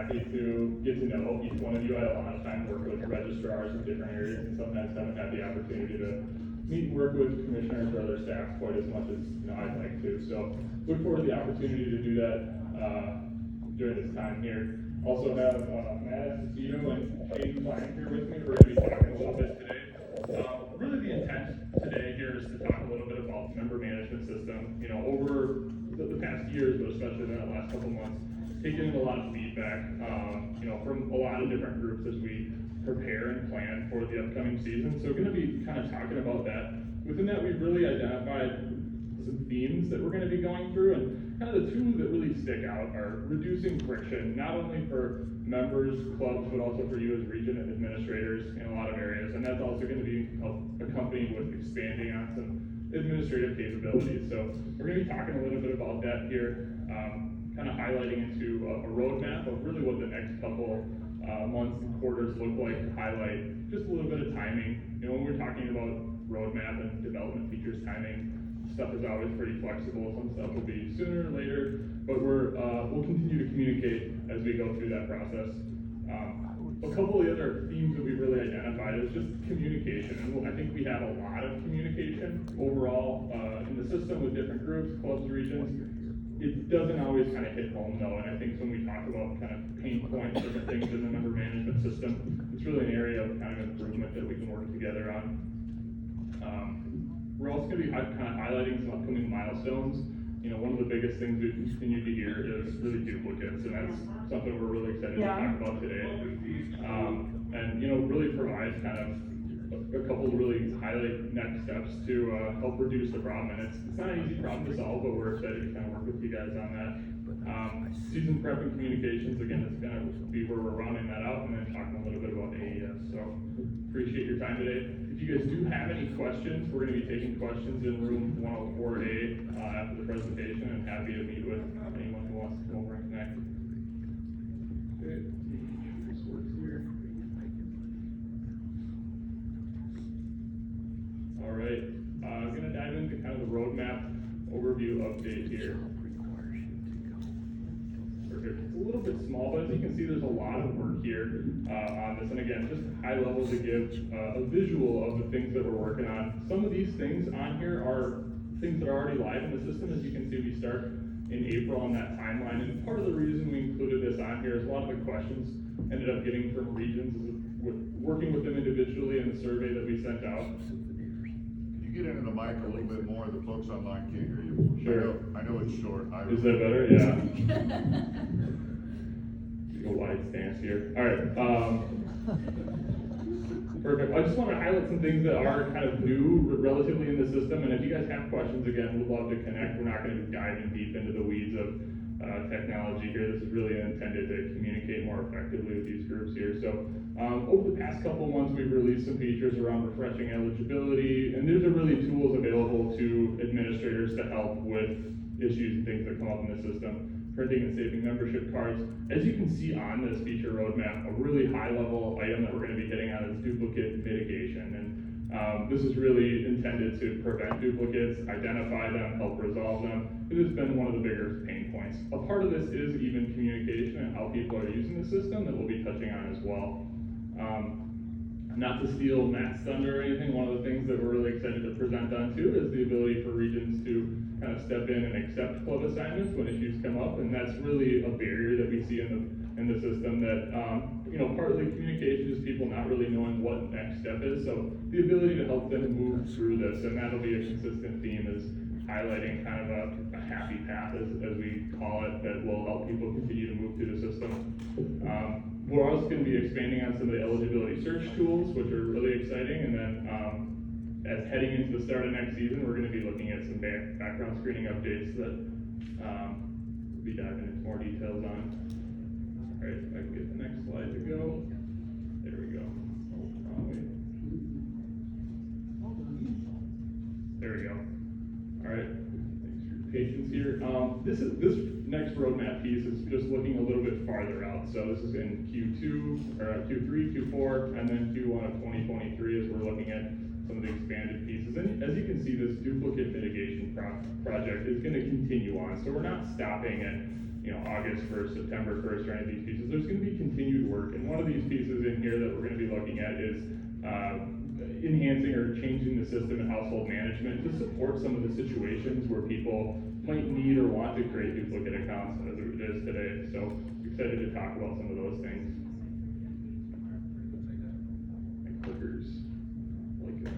happy to get to know each one of you. I had a lot of time working with registrars in different areas, and sometimes haven't had the opportunity to meet and work with commissioners or other staff quite as much as I'd like to. So look forward to the opportunity to do that during this time here. Also have Matt Esposito and Shane Klein here with me. We're going to be talking a little bit today. Really the intent today here is to talk a little bit about the member management system. Over the past years, but especially in the last couple months, taking in a lot of feedback, from a lot of different groups as we prepare and plan for the upcoming season. So we're going to be kind of talking about that. Within that, we've really identified some themes that we're going to be going through, and kind of the two that really stick out are reducing friction, not only for members, clubs, but also for you as region administrators in a lot of areas. And that's also going to be accompanied with expanding on some administrative capabilities. So we're going to be talking a little bit about that here, kind of highlighting into a roadmap of really what the next couple months and quarters look like, to highlight just a little bit of timing. When we're talking about roadmap and development features timing, stuff is always pretty flexible. Some stuff will be sooner or later, but we'll continue to communicate as we go through that process. A couple of the other themes that we've really identified is just communication, and I think we have a lot of communication overall in the system with different groups, clubs, regions. It doesn't always kind of hit home though, and I think when we talk about kind of pain points, different things in the member management system, it's really an area of kind of improvement that we can work together on. We're also going to be kind of highlighting some upcoming milestones. One of the biggest things we've continued to hear is really duplicates, and that's something we're really excited to talk about today. And really provide kind of a couple of really highlight next steps to help reduce the problem. And it's not an easy problem to solve, but we're excited to kind of work with you guys on that. Season prep and communications, again, it's going to be where we're rounding that out, and then talking a little bit about AES. So appreciate your time today. If you guys do have any questions, we're going to be taking questions in room 104A after the presentation, and happy to meet with anyone who wants to come over and connect. Okay. This works here. All right, I'm going to dive into kind of the roadmap overview update here. Perfect. It's a little bit small, but as you can see, there's a lot of work here on this. And again, just high level to give a visual of the things that we're working on. Some of these things on here are things that are already live in the system. As you can see, we start in April on that timeline. And part of the reason we included this on here is a lot of the questions ended up getting from regions with working with them individually in the survey that we sent out. Get into the mic a little bit more, the folks online can't hear you. Sure. I know it's short. Is that better? Yeah. A wide stance here. All right. Perfect. I just want to highlight some things that are kind of new relatively in the system. And if you guys have questions, again, we'd love to connect. We're not going to be diving deep into the weeds of technology here. This is really intended to communicate more effectively with these groups here. So over the past couple of months, we've released some features around refreshing eligibility, and these are really tools available to administrators to help with issues and things that come up in the system. Printing and saving membership cards. As you can see on this feature roadmap, a really high level item that we're going to be hitting on is duplicate mitigation. And this is really intended to prevent duplicates, identify them, help resolve them. It has been one of the bigger pain points. A part of this is even communication and how people are using the system that we'll be touching on as well. Not to steal Matt's thunder or anything, one of the things that we're really excited to present on too is the ability for regions to kind of step in and accept club assignments when issues come up, and that's really a barrier that we see in the system that, partly communication is people not really knowing what next step is, so the ability to help them move through this, and that'll be a consistent theme, is highlighting kind of a happy path, as we call it, that will help people continue to move through the system. We're also going to be expanding on some of the eligibility search tools, which are really exciting, and then as heading into the start of next season, we're going to be looking at some background screening updates that we'll be diving into more details on. All right, if I can get the next slide to go. There we go. Oh, wrong way. There we go. All right, thanks for your patience here. This next roadmap piece is just looking a little bit farther out. So this is in Q2, or Q3, Q4, and then Q1 of 2023 as we're looking at some of the expanded pieces. And as you can see, this duplicate mitigation project is going to continue on. So we're not stopping at August 1st, September 1st, or any of these pieces. There's going to be continued work, and one of these pieces in here that we're going to be looking at is enhancing or changing the system in household management to support some of the situations where people might need or want to create duplicate accounts as it is today. So excited to talk about some of those things. My clickers like this.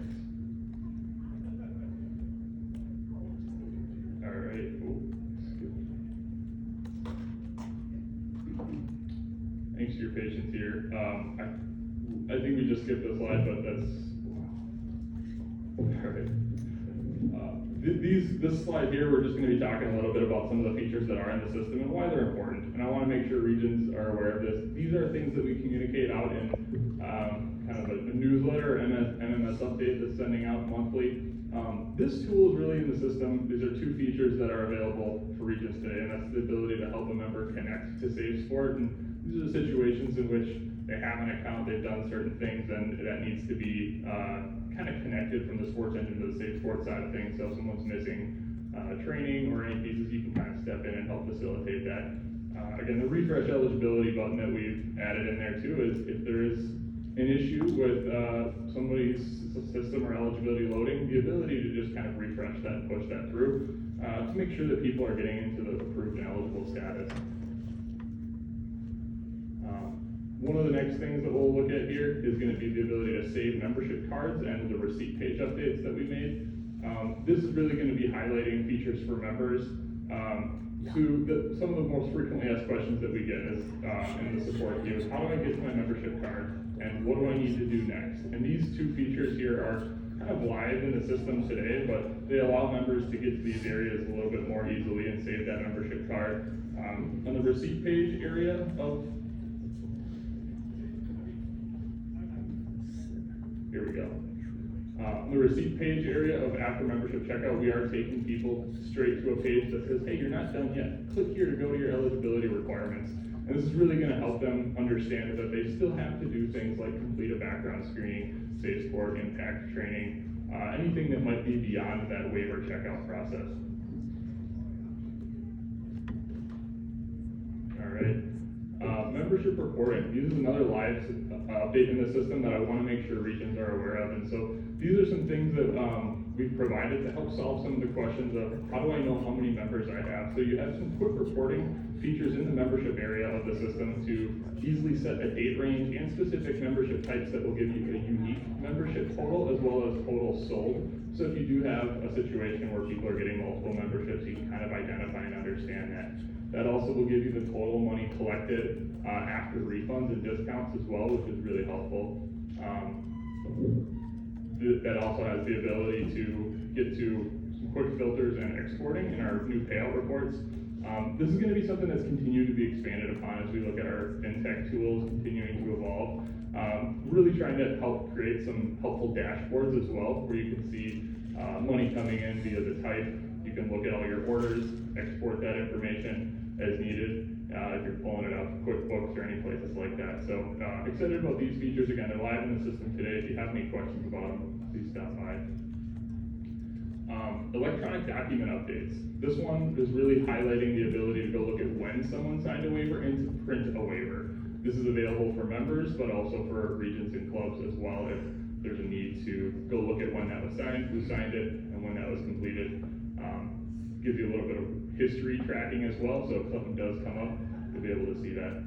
All right. Thanks for your patience here. I think we just skipped this slide, but that's all right. This slide here, we're just going to be talking a little bit about some of the features that are in the system and why they're important. And I want to make sure regions are aware of this. These are things that we communicate out in kind of a newsletter, MMS update that's sending out monthly. This tool is really in the system. These are two features that are available for regions today, and that's the ability to help a member connect to Save Sport. And these are the situations in which they have an account, they've done certain things, and that needs to be kind of connected from the sports engine to the Save Sport side of things. So if someone's missing training or any pieces, you can kind of step in and help facilitate that. Again, the refresh eligibility button that we've added in there too is if there is an issue with somebody's system or eligibility loading, the ability to just kind of refresh that and push that through to make sure that people are getting into the approved and eligible status. One of the next things that we'll look at here is going to be the ability to save membership cards and the receipt page updates that we made. This is really going to be highlighting features for members. Some of the most frequently asked questions that we get is in the support queue is how do I get to my membership card and what do I need to do next? And these two features here are kind of live in the system today, but they allow members to get to these areas a little bit more easily and save that membership card. On the receipt page area of here we go. The receipt page area of after membership checkout, we are taking people straight to a page that says, hey, you're not done yet. Click here to go to your eligibility requirements. And this is really going to help them understand that they still have to do things like complete a background screening, Save Sport, impact training, anything that might be beyond that waiver checkout process. All right. Membership reporting. This is another live update in the system that I want to make sure regions are aware of. And so these are some things that we've provided to help solve some of the questions of how do I know how many members I have. So you have some quick reporting features in the membership area of the system to easily set a date range and specific membership types that will give you a unique membership total as well as total sold. So if you do have a situation where people are getting multiple memberships, you can kind of identify and understand that. That also will give you the total money collected after refunds and discounts as well, which is really helpful. That also has the ability to get to some quick filters and exporting in our new payout reports. This is going to be something that's continued to be expanded upon as we look at our fintech tools continuing to evolve. Really trying to help create some helpful dashboards as well, where you can see money coming in via the type. You can look at all your orders, export that information as needed if you're pulling it up QuickBooks or any places like that. So excited about these features. Again, they're live in the system today. If you have any questions about them, please stop by. Electronic document updates. This one is really highlighting the ability to go look at when someone signed a waiver and to print a waiver. This is available for members, but also for regions and clubs as well if there's a need to go look at when that was signed, who signed it, and when that was completed. Gives you a little bit of history tracking as well, so if something does come up, you'll be able to see that.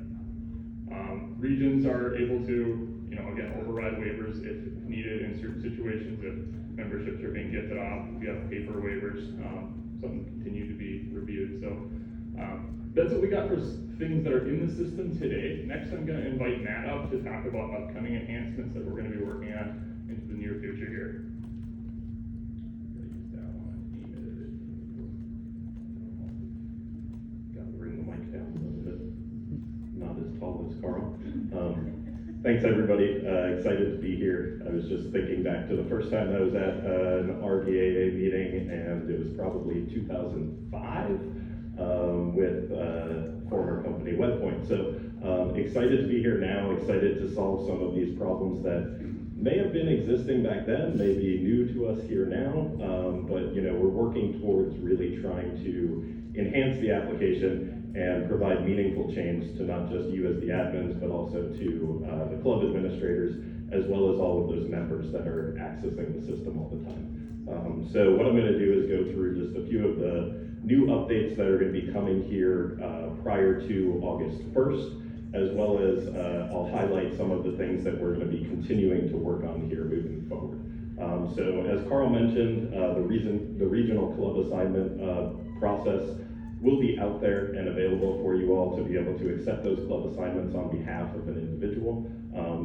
Regions are able to, again, override waivers if needed in certain situations, if memberships are being gifted off, if you have paper waivers, something continue to be reviewed. So that's what we got for things that are in the system today. Next, I'm going to invite Matt up to talk about upcoming enhancements that we're going to be working on into the near future here. Thanks everybody, excited to be here. I was just thinking back to the first time I was at an RDAA meeting, and it was probably 2005 with former company WebPoint. So excited to be here now, excited to solve some of these problems that may have been existing back then, may be new to us here now, but we're working towards really trying to enhance the application and provide meaningful change to not just you as the admins, but also to the club administrators, as well as all of those members that are accessing the system all the time. So what I'm going to do is go through just a few of the new updates that are going to be coming here prior to August 1st, as well as I'll highlight some of the things that we're going to be continuing to work on here moving forward. So as Carl mentioned, the regional club assignment process will be out there and available for you all to be able to accept those club assignments on behalf of an individual.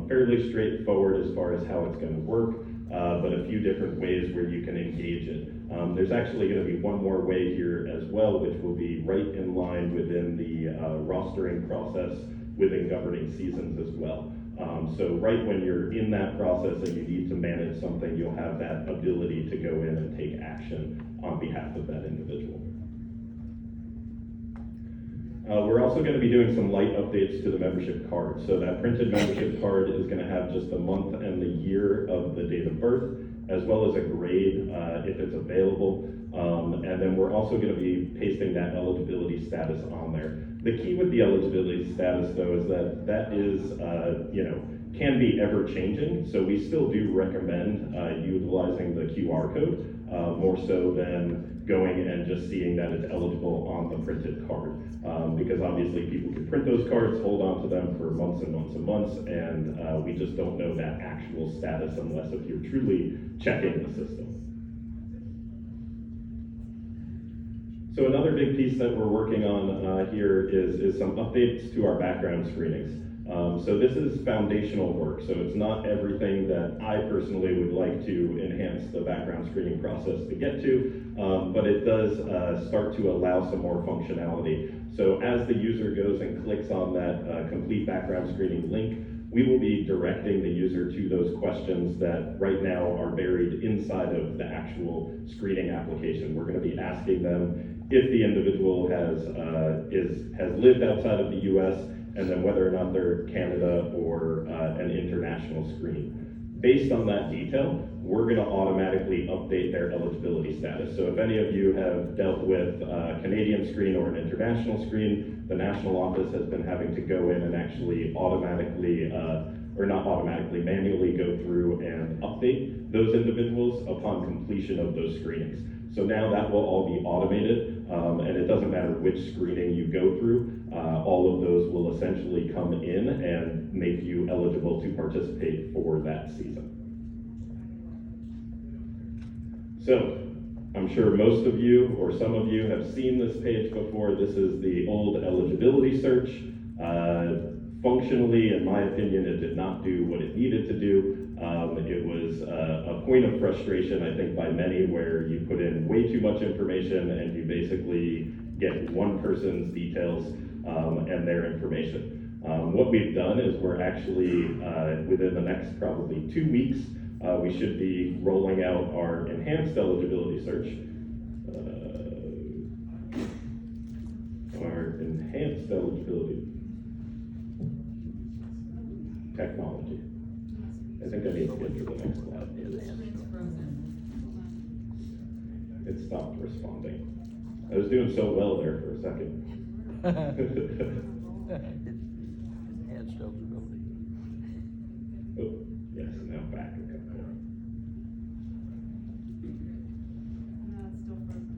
Fairly straightforward as far as how it's going to work, but a few different ways where you can engage it. There's actually going to be one more way here as well, which will be right in line within the rostering process within governing seasons as well. So right when you're in that process and you need to manage something, you'll have that ability to go in and take action on behalf of that individual. We're also going to be doing some light updates to the membership card. So that printed membership card is going to have just the month and the year of the date of birth, as well as a grade if it's available. And then we're also going to be pasting that eligibility status on there. The key with the eligibility status, though, is that that is, can be ever changing. So we still do recommend utilizing the QR code more so than going and just seeing that it's eligible on the printed card. Because obviously people can print those cards, hold on to them for months and months and months, and we just don't know that actual status unless if you're truly checking the system. So another big piece that we're working on here is some updates to our background screenings. So this is foundational work, so it's not everything that I personally would like to enhance the background screening process to get to, but it does start to allow some more functionality. So as the user goes and clicks on that complete background screening link, we will be directing the user to those questions that right now are buried inside of the actual screening application. We're going to be asking them if the individual has lived outside of the US, and then whether or not they're Canada or an international screen. Based on that detail, we're going to automatically update their eligibility status. So if any of you have dealt with a Canadian screen or an international screen, the national office has been having to go in and actually automatically, or not automatically, manually go through and update those individuals upon completion of those screenings. So now that will all be automated, and it doesn't matter which screening you go through, all of those will essentially come in and make you eligible to participate for that season. So, I'm sure most of you or some of you have seen this page before. This is the old eligibility search. Functionally, in my opinion, it did not do what it needed to do. It was a point of frustration, I think, by many, where you put in way too much information and you basically get one person's details and their information. What we've done is we're actually, within the next probably 2 weeks, we should be rolling out our enhanced eligibility search. Our enhanced eligibility technology. I think I need to get to the next slide. It stopped responding. I was doing so well there for a second. Enhanced eligibility. Oh, yes, now back again. No, it's still frozen.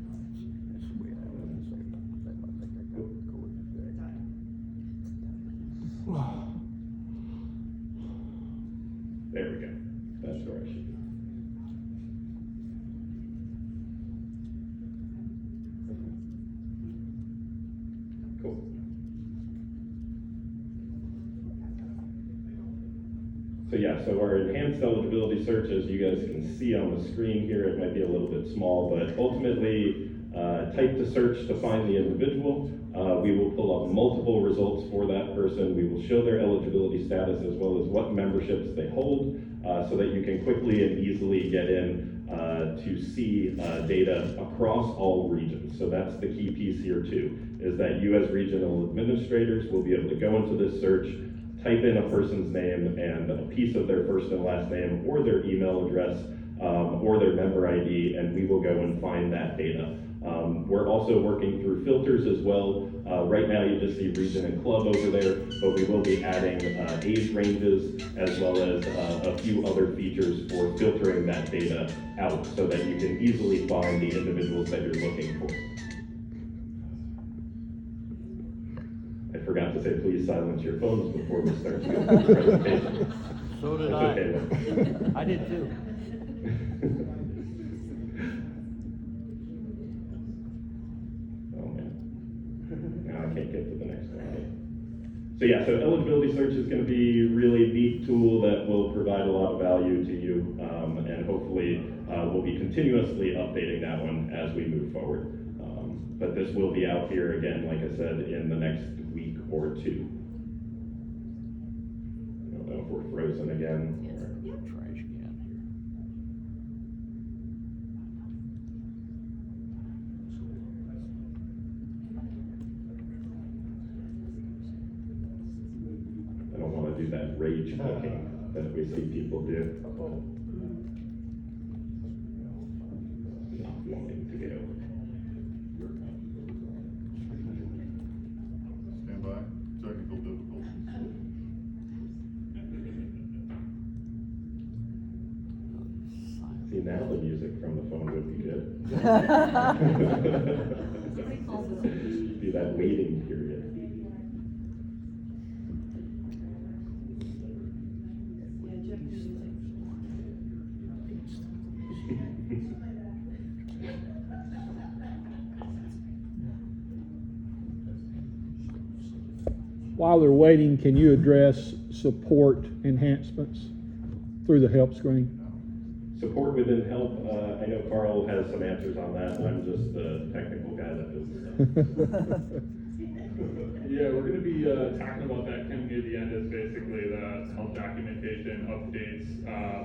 That's the way I would say it. I think I got the code today. There we go. That's where I should be. Cool. So yeah, so our enhanced eligibility search, as you guys can see on the screen here, it might be a little bit small, but ultimately, type the search to find the individual. We will pull up multiple results for that person. We will show their eligibility status as well as what memberships they hold, so that you can quickly and easily get in to see data across all regions. So that's the key piece here too, is that you as regional administrators will be able to go into this search, type in a person's name and a piece of their first and last name or their email address or their member ID, and we will go and find that data. We're also working through filters as well. Right now you just see region and club over there, but we will be adding age ranges as well as a few other features for filtering that data out so that you can easily find the individuals that you're looking for. I forgot to say, please silence your phones before we start the presentation. So did That's I. okay, though. I did too. Oh, man. Now I can't get to the next one. So yeah, so eligibility search is gonna be a really neat tool that will provide a lot of value to you, and hopefully we'll be continuously updating that one as we move forward. But this will be out here again, like I said, in the next week or two. I don't know if we're frozen again. Or... Trash can I don't want to do that rage cooking that we see people do. Not wanting to go. Stand by, technical difficulties. See, now the music from the phone would be good. Be that waiting period. While they're waiting, can you address support enhancements through the help screen? Support within help, I know Carl has some answers on that. I'm just the technical guy that does stuff. Yeah, we're gonna be talking about that kind of near the end, is basically the health documentation updates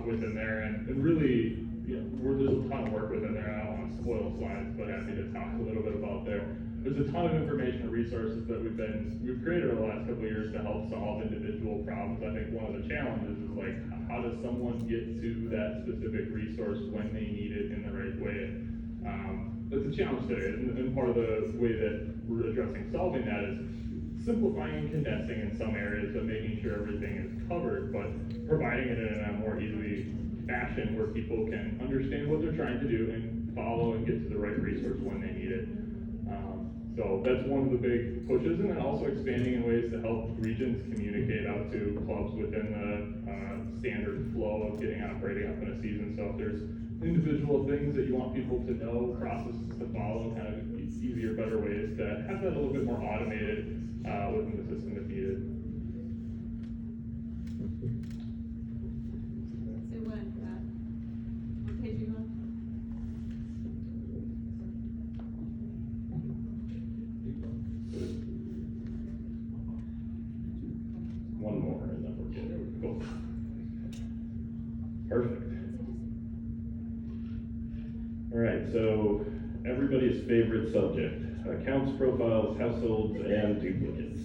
within there, and really, you know, there's a ton of work within there. I don't want to spoil slides, but happy to talk a little bit about there. There's a ton of information and resources that we've created over the last couple of years to help solve individual problems. I think one of the challenges is like, how does someone get to that specific resource when they need it in the right way? That's a challenge today, and part of the way that we're addressing solving that is simplifying and condensing in some areas, but making sure everything is covered, but providing it in a more easy fashion where people can understand what they're trying to do and follow and get to the right resource when they need it. So that's one of the big pushes, and then also expanding in ways to help regions communicate out to clubs within the standard flow of getting operating up in a season. So if there's individual things that you want people to know, processes to follow, kind of easier, better ways to have that a little bit more automated within the system if needed. Say when, Matt? What page you on? One more and then we're good. Cool. Perfect. All right, so everybody's favorite subject, accounts, profiles, households, and duplicates.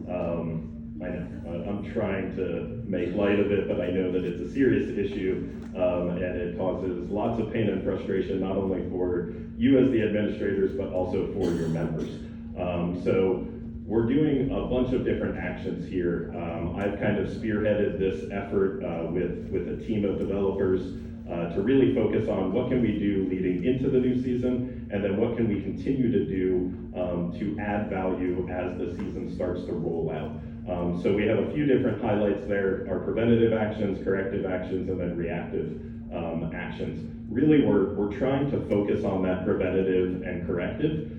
I know, I'm trying to make light of it, but I know that it's a serious issue, and it causes lots of pain and frustration, not only for you as the administrators, but also for your members. So we're doing a bunch of different actions here. I've kind of spearheaded this effort with a team of developers to really focus on what can we do leading into the new season, and then what can we continue to do to add value as the season starts to roll out. So we have a few different highlights there: our preventative actions, corrective actions, and then reactive actions. Really, we're trying to focus on that preventative and corrective.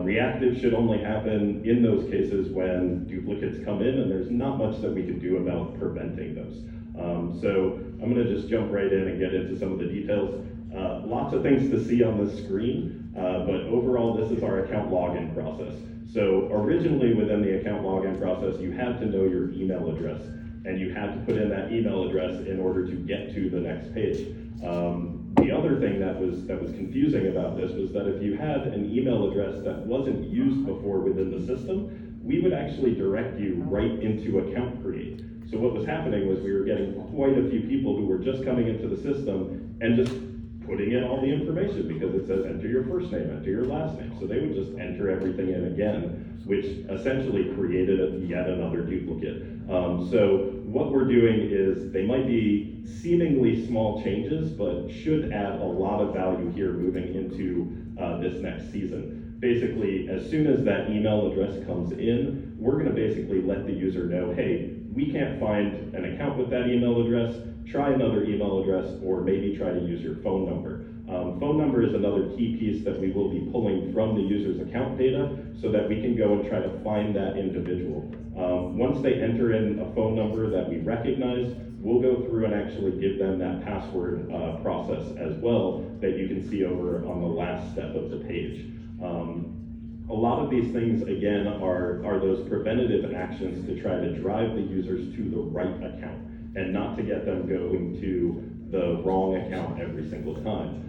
Reactive should only happen in those cases when duplicates come in and there's not much that we can do about preventing those. So I'm gonna just jump right in and get into some of the details. Lots of things to see on the screen, but overall this is our account login process. So originally within the account login process, you had to know your email address, and you had to put in that email address in order to get to the next page. The other thing that was confusing about this was that if you had an email address that wasn't used before within the system, we would actually direct you right into account create. So what was happening was we were getting quite a few people who were just coming into the system and just putting in all the information because it says enter your first name, enter your last name. So they would just enter everything in again, which essentially created yet another duplicate. So what we're doing is they might be seemingly small changes, but should add a lot of value here moving into this next season. Basically, as soon as that email address comes in, we're gonna basically let the user know, hey, we can't find an account with that email address, try another email address, or maybe try to use your phone number. Phone number is another key piece that we will be pulling from the user's account data so that we can go and try to find that individual. Once they enter in a phone number that we recognize, we'll go through and actually give them that password process as well that you can see over on the last step of the page. A lot of these things, again, are those preventative actions to try to drive the users to the right account and not to get them going to the wrong account every single time.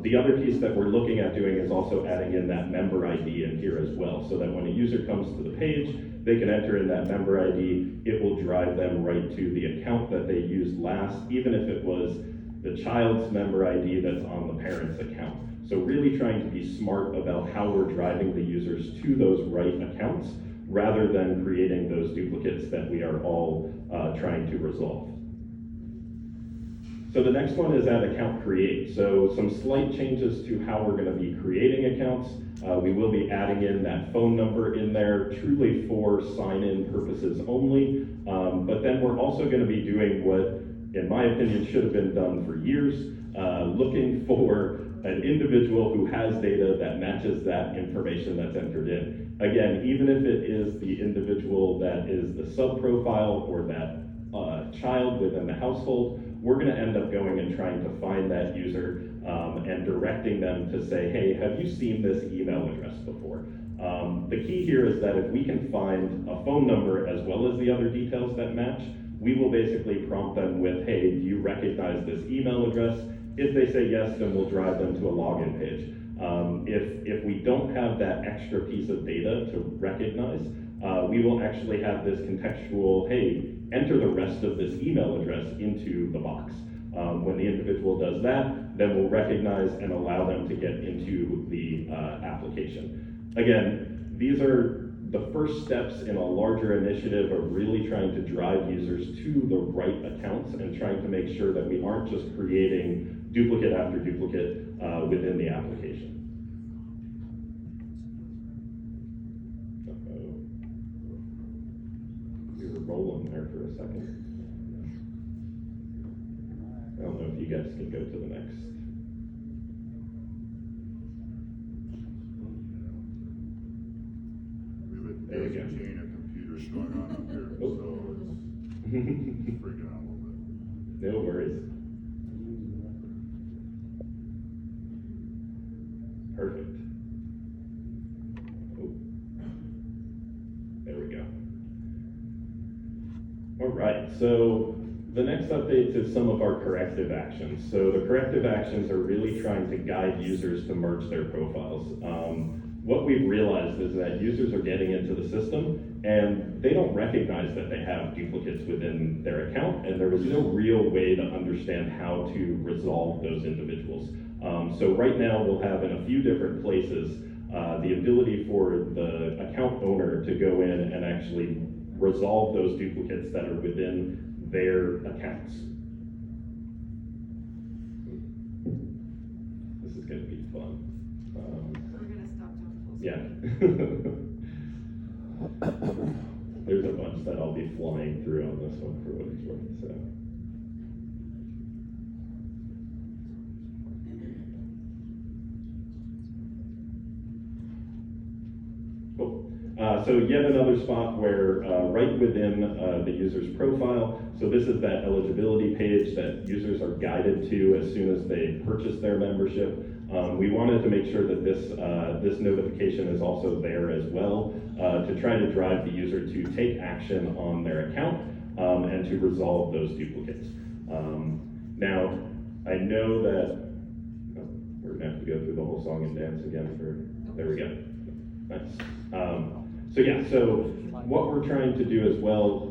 The other piece that we're looking at doing is also adding in that member ID in here as well, so that when a user comes to the page, they can enter in that member ID. It will drive them right to the account that they used last, even if it was the child's member ID that's on the parent's account. So really trying to be smart about how we're driving the users to those right accounts, rather than creating those duplicates that we are all trying to resolve. So the next one is at account create. So some slight changes to how we're gonna be creating accounts. We will be adding in that phone number in there, truly for sign-in purposes only. But then we're also gonna be doing what, in my opinion, should have been done for years, looking for an individual who has data that matches that information that's entered in. Again, even if it is the individual that is the sub-profile or that child within the household, we're gonna end up going and trying to find that user and directing them to say, hey, have you seen this email address before? The key here is that if we can find a phone number as well as the other details that match, we will basically prompt them with, hey, do you recognize this email address? If they say yes, then we'll drive them to a login page. If we don't have that extra piece of data to recognize, we will actually have this contextual, hey, enter the rest of this email address into the box. When the individual does that, then we'll recognize and allow them to get into the application. Again, these are the first steps in a larger initiative of really trying to drive users to the right accounts and trying to make sure that we aren't just creating duplicate after duplicate within the application. We were rolling there for a second. I don't know if you guys can go to the next. There we go. There's a chain of computers going on up here, Oh. so it's freaking out a little bit. No worries. Perfect. Oh. There we go. All right, so the next update is some of our corrective actions. So the corrective actions are really trying to guide users to merge their profiles. What we've realized is that users are getting into the system and they don't recognize that they have duplicates within their account, and there was no real way to understand how to resolve those individuals. So right now we'll have in a few different places the ability for the account owner to go in and actually resolve those duplicates that are within their accounts. This is gonna be fun. We're gonna stop doing full Yeah. screen. There's a bunch that I'll be flying through on this one for what it's worth, so. Cool. So yet another spot where right within the user's profile, so this is that eligibility page that users are guided to as soon as they purchase their membership. We wanted to make sure that this notification is also there as well to try to drive the user to take action on their account and to resolve those duplicates. Now, I know that we're gonna have to go through the whole song and dance again there we go. Nice. So what we're trying to do as well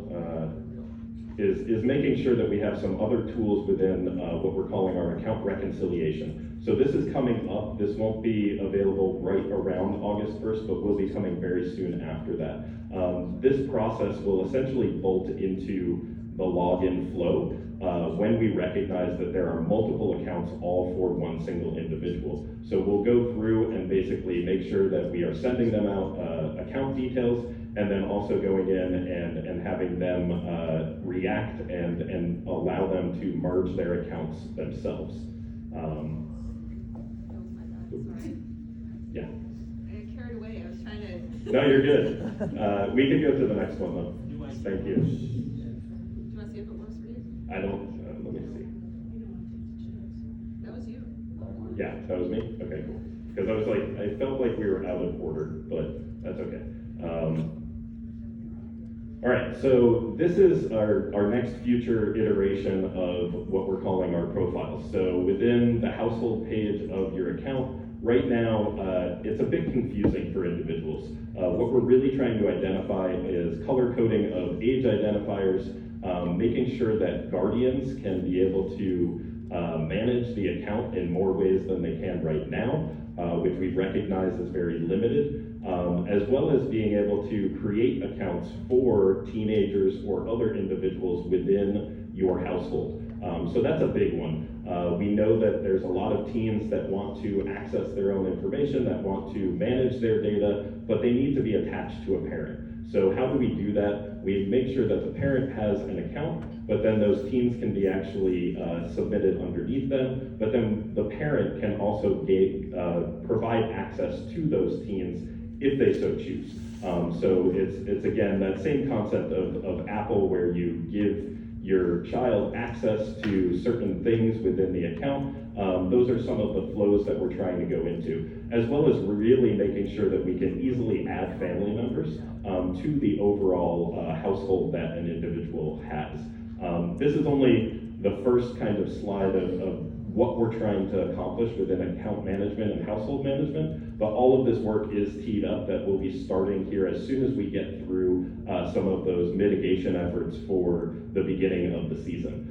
is making sure that we have some other tools within what we're calling our account reconciliation. So this is coming up. This won't be available right around August 1st, but will be coming very soon after that. This process will essentially bolt into the login flow when we recognize that there are multiple accounts all for one single individual. So we'll go through and basically make sure that we are sending them out account details, and then also going in and having them react and allow them to merge their accounts themselves. Oh my God, sorry. Yeah. I got carried away, I was trying to. No, you're good. We can go to the next one though. Thank you. Do you wanna see if it works for you? I don't, let me see. That was you. Yeah, that was me? Okay, cool. Because I was like, I felt like we were out of order, but that's okay. All right, so this is our next future iteration of what we're calling our profiles. So within the household page of your account, right now, it's a bit confusing for individuals. What we're really trying to identify is color coding of age identifiers, making sure that guardians can be able to manage the account in more ways than they can right now, which we recognize as very limited, as well as being able to create accounts for teenagers or other individuals within your household. So that's a big one. We know that there's a lot of teens that want to access their own information, that want to manage their data, but they need to be attached to a parent. So how do we do that? We make sure that the parent has an account, but then those teens can be actually submitted underneath them, but then the parent can also provide access to those teens if they so choose. So it's again, that same concept of Apple, where you give your child access to certain things within the account. Those are some of the flows that we're trying to go into, as well as really making sure that we can easily add family members to the overall household that an individual has. This is only the first kind of slide of what we're trying to accomplish within account management and household management, but all of this work is teed up that we'll be starting here as soon as we get through some of those mitigation efforts for the beginning of the season.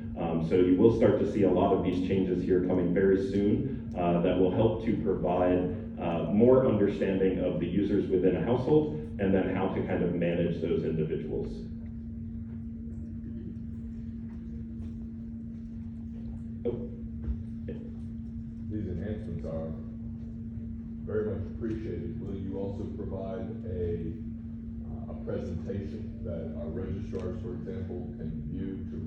So you will start to see a lot of these changes here coming very soon that will help to provide more understanding of the users within a household, and then how to kind of manage those individuals. These enhancements are very much appreciated. Will you also provide a presentation that our registrars, for example, can view to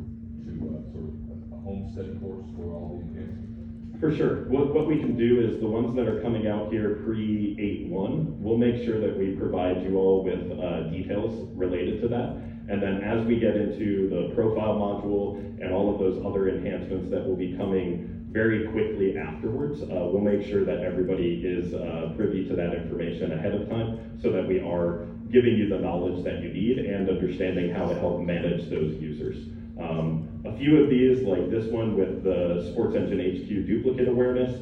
sort of a homesteading course for all the enhancements? For sure. What we can do is the ones that are coming out here pre-8-1, we'll make sure that we provide you all with details related to that. And then as we get into the profile module and all of those other enhancements that will be coming very quickly afterwards, we'll make sure that everybody is privy to that information ahead of time, so that we are giving you the knowledge that you need and understanding how to help manage those users. A few of these, like this one with the Sports Engine HQ duplicate awareness,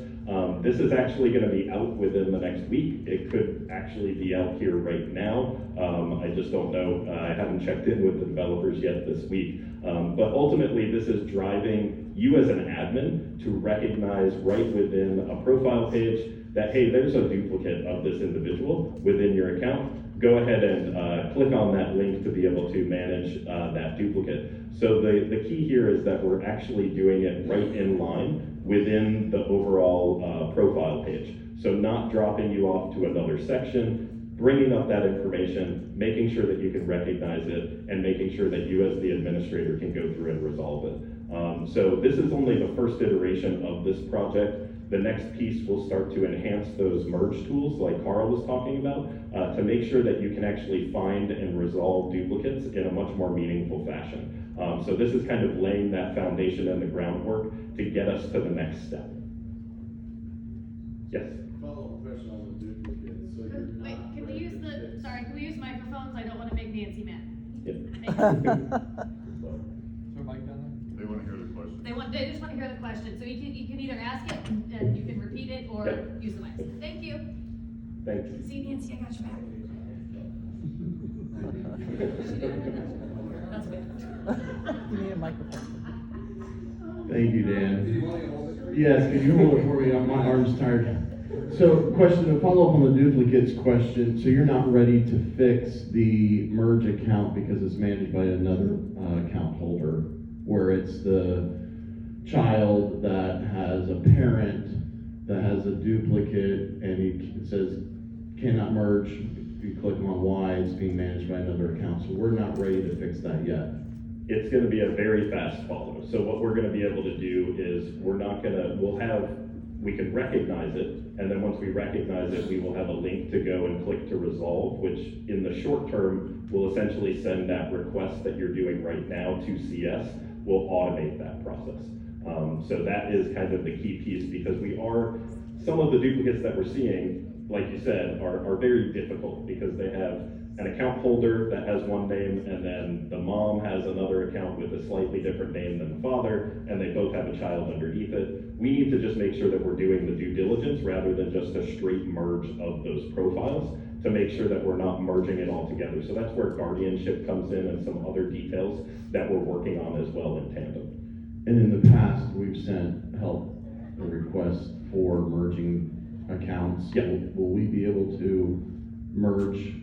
this is actually going to be out within the next week. It could actually be out here right now. I just don't know. I haven't checked in with the developers yet this week. But ultimately, this is driving you as an admin to recognize right within a profile page that, hey, there's a duplicate of this individual within your account. Go ahead and click on that link to be able to manage that duplicate. So the key here is that we're actually doing it right in line within the overall profile page. So not dropping you off to another section, bringing up that information, making sure that you can recognize it, and making sure that you as the administrator can go through and resolve it. So this is only the first iteration of this project. The next piece will start to enhance those merge tools like Carl was talking about, to make sure that you can actually find and resolve duplicates in a much more meaningful fashion. So this is kind of laying that foundation and the groundwork to get us to the next step. Yes? Follow-up question on the duplicates, so you're not. Wait, can we use can we use microphones? I don't wanna make Nancy mad. Yep. They wanna hear the question. They just wanna hear the question, so you can either ask it and you can repeat it, or Yep. use the mic. Thank you. Thanks. See, Nancy, I got your back. That's good. microphone. Thank you, Dan. Do you want to hold it? Yes, could you hold it for me? My arm's tired. So, question to follow up on the duplicates question. So you're not ready to fix the merge account because it's managed by another account holder, where it's the child that has a parent that has a duplicate and it says cannot merge. You click on Y, it's being managed by another account. So we're not ready to fix that yet. It's gonna be a very fast follow. So what we're gonna be able to do is, we can recognize it, and then once we recognize it, we will have a link to go and click to resolve, which in the short term will essentially send that request that you're doing right now to CS, will automate that process. So that is kind of the key piece, because some of the duplicates that we're seeing, like you said, are very difficult, because they have an account holder that has one name, and then the mom has another account with a slightly different name than the father, and they both have a child underneath it. We need to just make sure that we're doing the due diligence rather than just a straight merge of those profiles, to make sure that we're not merging it all together. So that's where guardianship comes in, and some other details that we're working on as well in tandem. And in the past, we've sent help requests for merging accounts. Yep. Will we be able to merge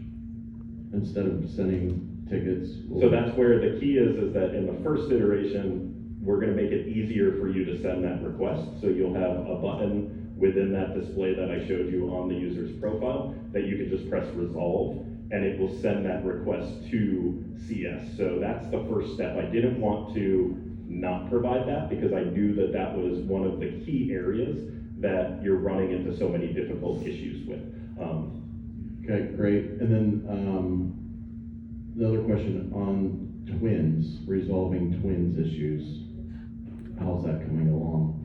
instead of sending tickets? So that's where the key is that in the first iteration, we're gonna make it easier for you to send that request. So you'll have a button within that display that I showed you on the user's profile that you can just press resolve, and it will send that request to CS. So that's the first step. I didn't want to not provide that, because I knew that that was one of the key areas that you're running into so many difficult issues with. Okay, great. And then the other question on twins, resolving twins issues. How's that coming along?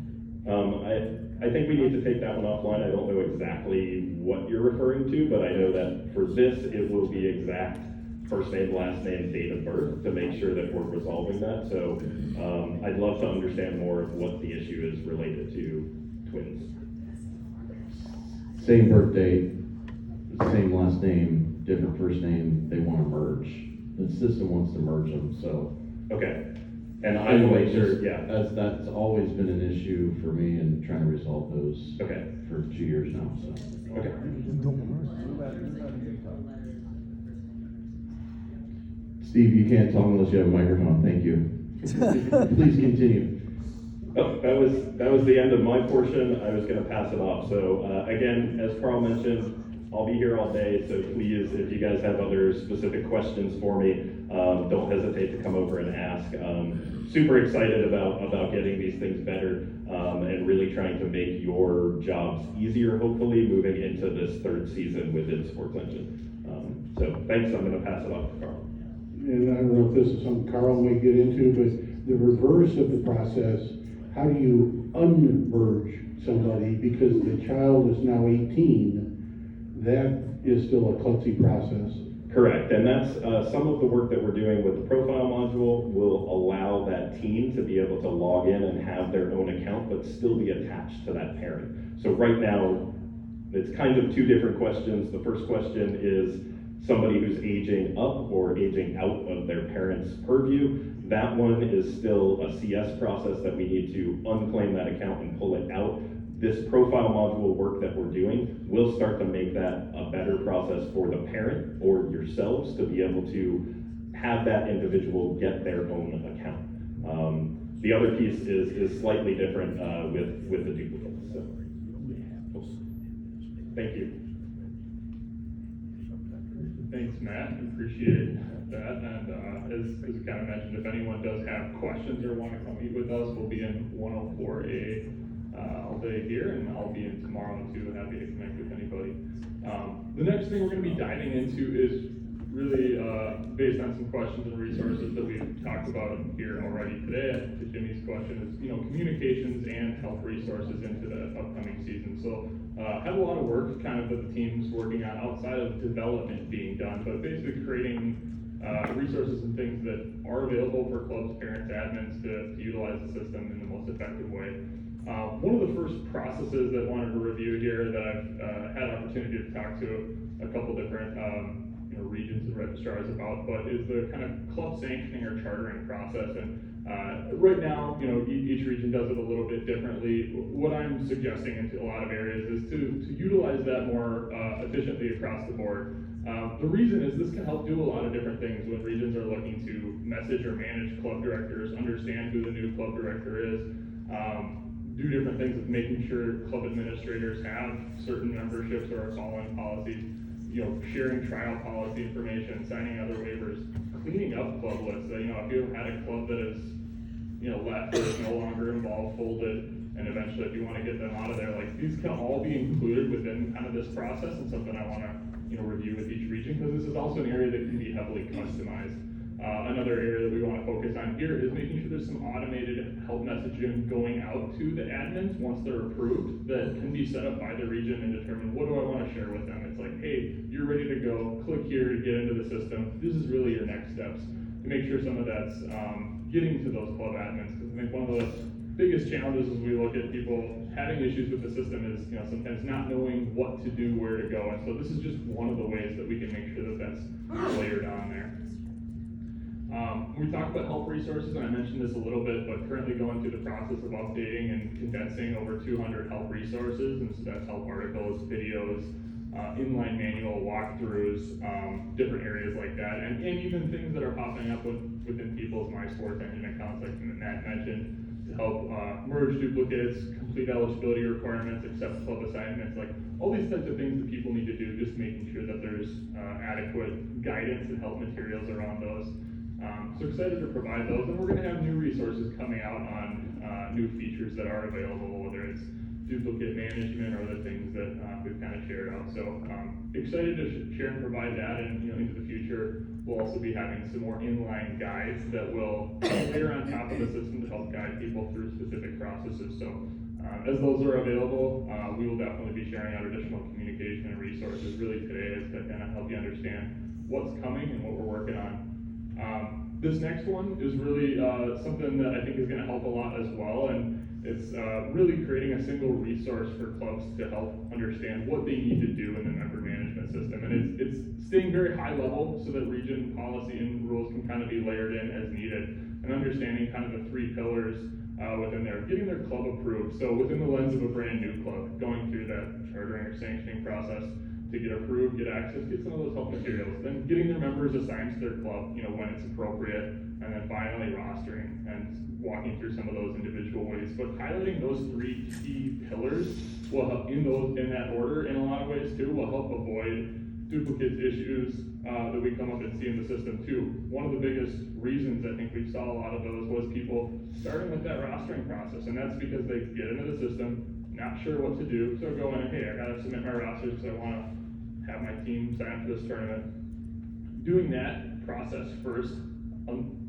I think we need to take that one offline. I don't know exactly what you're referring to, but I know that for this, it will be exact first name, last name, date of birth, to make sure that we're resolving that. So I'd love to understand more of what the issue is related to twins. Same birth date, same last name, different first name, they want to merge. The system wants to merge them, so. Okay. And I will make sure, just yeah. As that's always been an issue for me in trying to resolve those. Okay. For 2 years now, so. Okay. Steve, you can't talk unless you have a microphone, thank you. Please continue. Oh, that was the end of my portion. I was gonna pass it off. So, again, as Carl mentioned, I'll be here all day, so please, if you guys have other specific questions for me, don't hesitate to come over and ask. Super excited about getting these things better, and really trying to make your jobs easier, hopefully, moving into this third season within Sports Engine. So thanks, I'm gonna pass it off to Carl. And I don't know if this is something Carl may get into, but the reverse of the process, how do you unmerge somebody because the child is now 18? That is still a klutzy process. Correct, and that's some of the work that we're doing with the profile module will allow that teen to be able to log in and have their own account, but still be attached to that parent. So right now, it's kind of two different questions. The first question is somebody who's aging up or aging out of their parents' purview. That one is still a CS process that we need to unclaim that account and pull it out. This profile module work that we're doing will start to make that a better process for the parent or yourselves to be able to have that individual get their own account. The other piece is slightly different with the duplicates. So. Thank you. Thanks, Matt, appreciate that, and as kind of mentioned, if anyone does have questions or want to come meet with us, we'll be in 104A all day here, and I'll be in tomorrow too, happy to connect with anybody. The next thing we're going to be diving into is really based on some questions and resources that we've talked about here already today. To Jimmy's question is, communications and health resources into the upcoming season. So have a lot of work kind of that the team's working on outside of development being done, but basically creating resources and things that are available for clubs, parents, admins to utilize the system in the most effective way. One of the first processes that I wanted to review here that I've had opportunity to talk to a couple different regions and registrars about, but is the kind of club sanctioning or chartering process. And right now, each region does it a little bit differently. What I'm suggesting in a lot of areas is to utilize that more efficiently across the board. The reason is this can help do a lot of different things when regions are looking to message or manage club directors, understand who the new club director is, do different things with making sure club administrators have certain memberships or are following policies, sharing trial policy information, signing other waivers, cleaning up club lists. If you had a club that is, left or is no longer involved, folded, and eventually if you want to get them out of there, like these can all be included within kind of this process, and something I want to, review with each region, because this is also an area that can be heavily customized. Another area that we want to focus on here is making sure there's some automated help messaging going out to the admins once they're approved that can be set up by the region and determine what do I want to share with them. It's like, hey, you're ready to go, click here to get into the system. This is really your next steps, to make sure some of that's getting to those club admins. Because I think one of the biggest challenges as we look at people having issues with the system is, sometimes not knowing what to do, where to go. And so this is just one of the ways that we can make sure that that's layered on there. We talked about help resources, and I mentioned this a little bit, but currently going through the process of updating and condensing over 200 help resources, and so that's help articles, videos, inline manual walkthroughs, different areas like that, and even things that are popping up within people's My Sports Engine accounts, like Matt mentioned, to help merge duplicates, complete eligibility requirements, accept club assignments, like all these types of things that people need to do, just making sure that there's adequate guidance and help materials around those. So excited to provide those, and we're going to have new resources coming out on new features that are available, whether it's duplicate management or other things that we've kind of shared out. So excited to share and provide that, and into the future we'll also be having some more inline guides that will layer on top of the system to help guide people through specific processes. So as those are available, we will definitely be sharing out additional communication and resources. Really today is to kind of help you understand what's coming and what we're working on. This next one is really something that I think is going to help a lot as well, and it's really creating a single resource for clubs to help understand what they need to do in the member management system. And it's staying very high level so that region policy and rules can kind of be layered in as needed, and understanding kind of the three pillars within there, getting their club approved. So within the lens of a brand new club, going through that chartering or sanctioning process to get approved, get access, get some of those help materials, then getting their members assigned to their club, when it's appropriate, and then finally rostering and walking through some of those individual ways. But highlighting those three key pillars will help in that order in a lot of ways too, will help avoid duplicate issues that we come up and see in the system too. One of the biggest reasons I think we saw a lot of those was people starting with that rostering process, and that's because they get into the system, not sure what to do, so go in and, hey, I gotta submit my rosters because I wanna have my team sign up for this tournament. Doing that process first,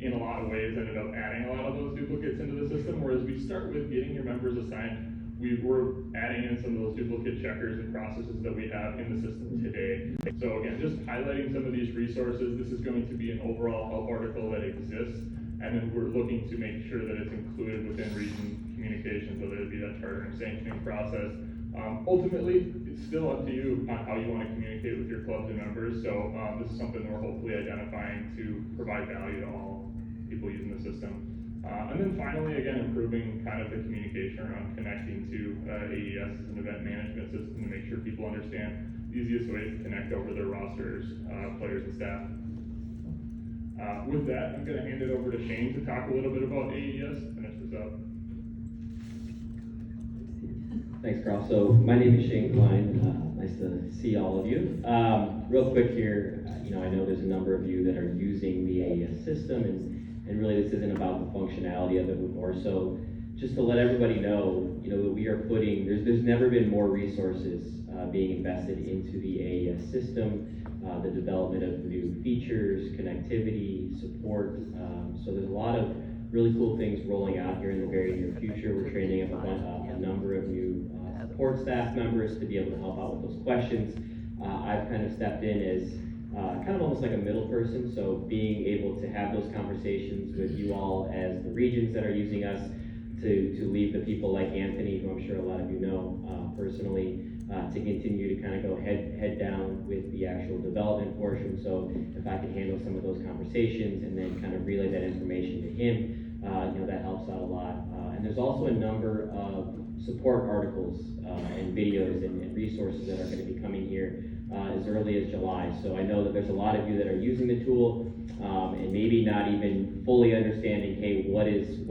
in a lot of ways, ended up adding a lot of those duplicates into the system, whereas we start with getting your members assigned, we're adding in some of those duplicate checkers and processes that we have in the system today. So again, just highlighting some of these resources. This is going to be an overall help article that exists, and then we're looking to make sure that it's included within region communications, whether it be that chartering sanctioning process. Ultimately, it's still up to you on how you want to communicate with your clubs and members. So this is something we're hopefully identifying to provide value to all people using the system. And then finally, again, improving kind of the communication around connecting to AES as an event management system to make sure people understand the easiest ways to connect over their rosters, players and staff. With that, I'm going to hand it over to Shane to talk a little bit about AES, finish this up. Thanks, Carl. So my name is Shane Klein. Nice to see all of you. Real quick here, I know there's a number of you that are using the AES system, and really this isn't about the functionality of it, but more so just to let everybody know, that we are putting, there's never been more resources being invested into the AES system, the development of new features, connectivity, support. So there's a lot of really cool things rolling out here in the very near future. We're training up a number of new support staff members to be able to help out with those questions. I've kind of stepped in as kind of almost like a middle person, so being able to have those conversations with you all as the regions that are using us, to leave the people like Anthony, who I'm sure a lot of you know personally, to continue to kind of go head down with the actual development portion. So if I can handle some of those conversations and then kind of relay that information to him, that helps out a lot. And there's also a number of support articles and videos and resources that are going to be coming here as early as July. So I know that there's a lot of you that are using the tool and maybe not even fully understanding, hey, what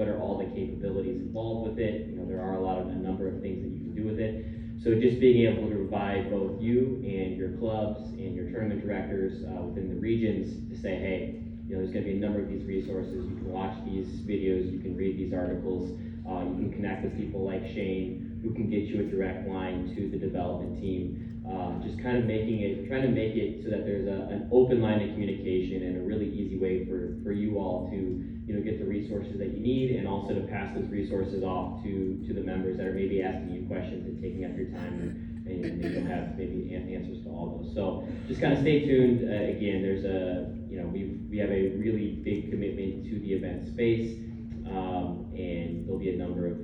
are all the capabilities involved with it? There are a number of things that you can do with it. So just being able to provide both you and your clubs and your tournament directors within the regions to say, hey, there's going to be a number of these resources. You can watch these videos, you can read these articles, you can connect with people like Shane, who can get you a direct line to the development team. Just kind of trying to make it so that there's an open line of communication and a really easy way for you all to get the resources that you need, and also to pass those resources off to the members that are maybe asking you questions and taking up your time, and they don't have maybe answers to all those. So just kind of stay tuned. Again, there's we have a really big commitment to the event space, and there'll be a number of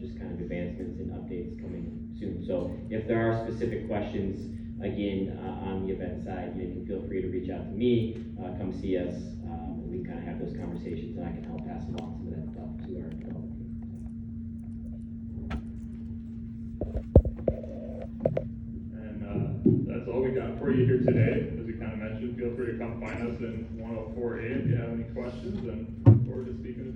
just kind of advancements and updates coming soon. So if there are specific questions, again, on the event side, you can feel free to reach out to me, come see us, and we can kind of have those conversations, and I can help pass along some of that stuff to our development team. And that's all we got for you here today. As we kind of mentioned, feel free to come find us in 104A if you have any questions, and look forward to speaking to you.